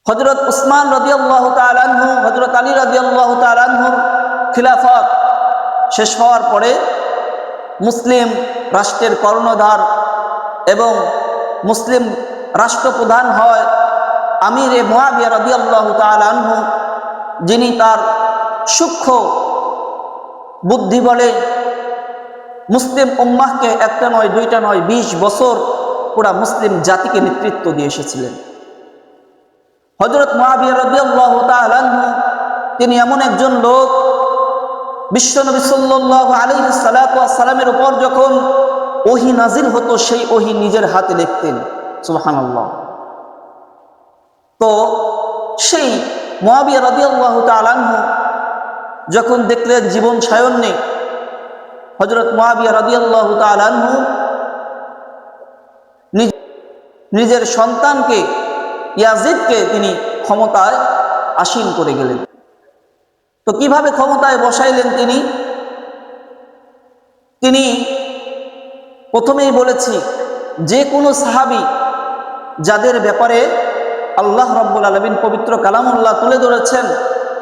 হযরত উসমান রাদিয়াল্লাহু তাআলা আনহু, হযরত আলী রাদিয়াল্লাহু তাআলা আনহুর খিলাফত শেষ হওয়ার পরে মুসলিম রাষ্ট্রের কর্ণধার এবং মুসলিম রাষ্ট্রপ্রধান হয় আমিরে মুআবিয়া রাদিয়াল্লাহু তাআলা আনহু, যিনি তার সূক্ষ্ম বুদ্ধি বলে মুসলিম উম্মাহকে একটা নয় দুইটা নয় 20 বছর পুরা মুসলিম জাতিকে নেতৃত্ব দিয়ে এসেছিলেন। হযরত মুআবিয়া রাদিয়াল্লাহু তাআলা আনহু তিনি এমন একজন লোক, বিশ্বনবী সাল্লাল্লাহু আলাইহি সাল্লামের উপর যখন ওহী নাজিল হতো সেই ওহী নিজের হাতে লিখতেন। সুবহানাল্লাহ। তো সেই মুআবিয়া রাদিয়াল্লাহু তাআলা আনহু যখন দেখলেন জীবন সায়ন্যে হযরত মুআবিয়া রাদিয়াল্লাহু তাআলা আনহু নিজের সন্তানকে ইয়াজিদকে তিনি ক্ষমতায় আসীন করে গেলেন। তো কিভাবে ক্ষমতায় বসাইলেন তিনি প্রথমেই বলেছি যে কোনো সাহাবী যাদের ব্যাপারে আল্লাহ রাব্বুল আলামিন পবিত্র কালামুল্লাহ তুলে ধরেছেন,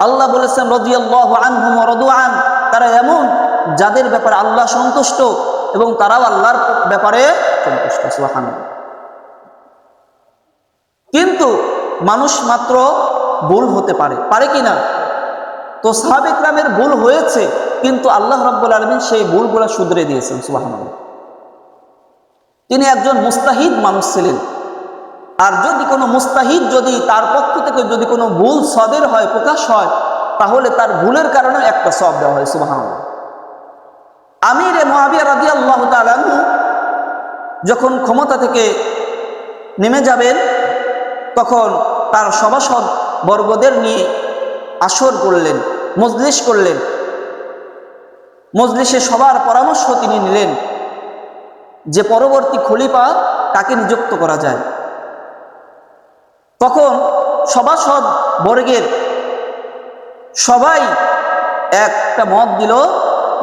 আল্লাহ বলেছেন রাদিয়াল্লাহু আনহুম ওয়া রাদু আন, তারা এমন যাদের ব্যাপারে আল্লাহ সন্তুষ্ট এবং তারাও আল্লাহর ব্যাপারে সন্তুষ্ট। সুবহানাল্লাহ। কিন্তু মানুষ মাত্র ভুল হতে পারে কি না? তো সাহাবা ইকরামের ভুল হয়েছে, কিন্তু আল্লাহ রাব্বুল আলামিন সেই ভুলগুলো শুধরে দিয়েছেন। সুবহানাল্লাহ। তিনি একজন মুস্তাহিদ মানুষ ছিলেন, আর যদি কোনো মুস্তাহিদ যদি তার পক্ষ থেকে যদি কোনো ভুল সদের হয়, প্রকাশ হয়, তাহলে তার ভুলের কারণে একটা সওয়াব দেওয়া হয়। সুবহানাল্লাহ। আমিরে মুআবিয়া রাদিয়াল্লাহু তাআলা আনহু যখন ক্ষমতা থেকে নেমে যাবেন, তখন তার সভাসদ বর্গদের নিয়ে আসর করলেন, মজলিস করলেন। মজলিসে সবার পরামর্শ তিনি নিলেন যে পরবর্তী খলিফা কাকে নিযুক্ত করা যায়। তখন সভাসদ বর্গের সবাই একটা মত দিল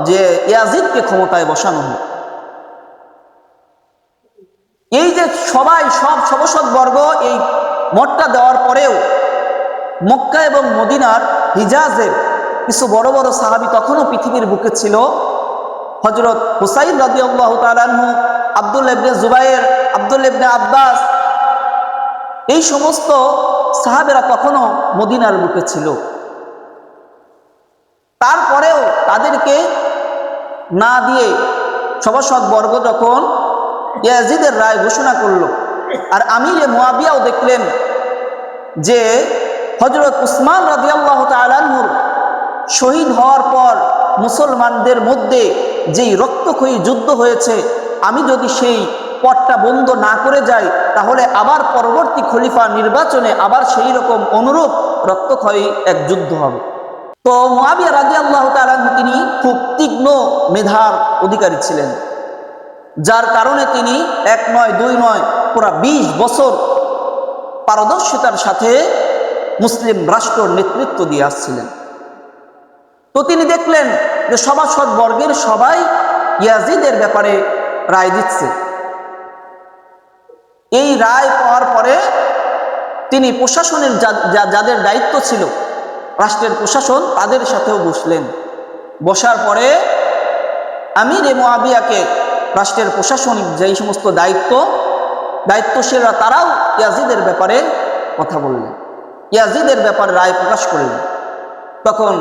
যে ইয়াজিদকে ক্ষমতায় বসানো হোক। এই যে সব সভাসদ বর্গ এই মতটা দেওয়ার পরেও মক্কা এবং মদিনার হিজাজের কিছু বড় বড় সাহাবী তখনও পৃথিবীর বুকে ছিল। হযরত হুসাইন রাদিয়াল্লাহু তাআলা আনহু, আব্দুল্লাহ ইবনে জুবায়ের, আব্দুল্লাহ ইবনে আব্বাস, এই সমস্ত সাহাবেরা তখনও মদিনার বুকে ছিল। তারপরেও তাদেরকে না দিয়ে সভাসদ বর্গ যখন ইয়াজিদের রায় ঘোষণা করলো, আর আমিরে মুআবিয়াও দেখলেন যে হযরত উসমান রাদিয়াল্লাহু তাআলা আনহুর শহীদ হওয়ার পর মুসলমানদের মধ্যে যেই রক্তক্ষয়ী যুদ্ধ হয়েছে, আমি যদি সেই পথটা বন্ধ না করে যাই, তাহলে আবার পরবর্তী খলিফা নির্বাচনে আবার সেই রকম অনুরূপ রক্তক্ষয়ী এক যুদ্ধ হবে। তো মুআবিয়া রাদিয়াল্লাহু তাআলা আনহু তিনি খুব তীক্ষ্ণ মেধার অধিকারী ছিলেন, যার কারণে তিনি 1 নয় 2 নয় পুরা 20 বছর পারদর্শিতার সাথে মুসলিম রাষ্ট্রের নেতৃত্ব দিয়ে আসছিলেন। তো তিনি দেখলেন যে সভাসদ বর্গের সবাই ইয়াজিদের ব্যাপারে রায় দিচ্ছে। এই রায় পাওয়ার পরে তিনি প্রশাসনের যাদের দায়িত্ব ছিল, রাষ্ট্রের প্রশাসন, তাদের সাথেও বসলেন। বসার পরে আমিরে মুআবিয়াকে রাষ্ট্রের প্রশাসনিক যেই সমস্ত দায়িত্বশীলরা তারাও ইয়াজিদের ব্যাপারে কথা বললেন, ইয়াজিদের ব্যাপারে রায় প্রকাশ করলেন। তখন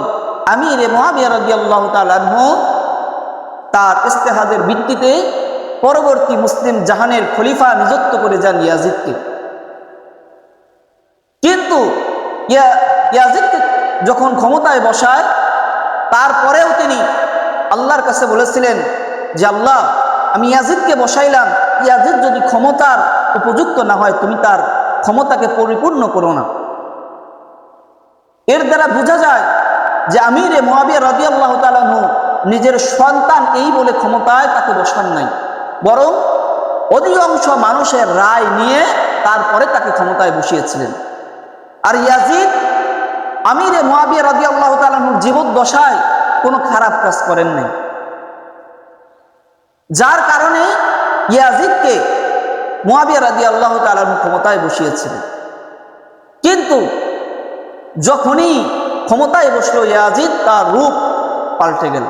আমিরে মুআবিয়া রাদিয়াল্লাহু তাআলা আনহু তার ইজতিহাদের ভিত্তিতে পরবর্তী মুসলিম জাহানের খলিফা নিযুক্ত করে যান ইয়াজিদকে। কিন্তু ইয়াজিদকে যখন ক্ষমতায় বসায়, তারপরেও তিনি আল্লাহর কাছে বলেছিলেন যে আল্লাহ, আমি ইয়াজিদকে বসাইলাম, ইয়াজিদ যদি ক্ষমতার উপযুক্ত না হয়, তুমি তার ক্ষমতাকে পরিপূর্ণ করো না। এর দ্বারা বোঝা যায় যে আমিরে মুআবিয়া রাদিয়াল্লাহু তাআলা আনহু নিজের সন্তান এই বলে ক্ষমতায় তাকে বসান নাই, বরং অধিকাংশ মানুষের রায় নিয়ে তারপরে তাকে ক্ষমতায় বসিয়েছিলেন। আর ইয়াজিদ আমিরে মুআবিয়া রাদিয়াল্লাহু তাআলা আনহুর জীবদ্দশায় কোনো খারাপ কাজ করেন নাই, যার কারণে ইয়াজিদকে মুআবিয়া রাদিয়াল্লাহু তাআলা আনহু ক্ষমতায় বসিয়েছিলেন। কিন্তু যখনই ক্ষমতায় বসলো ইয়াজিদ, তার রূপ পাল্টে গেল।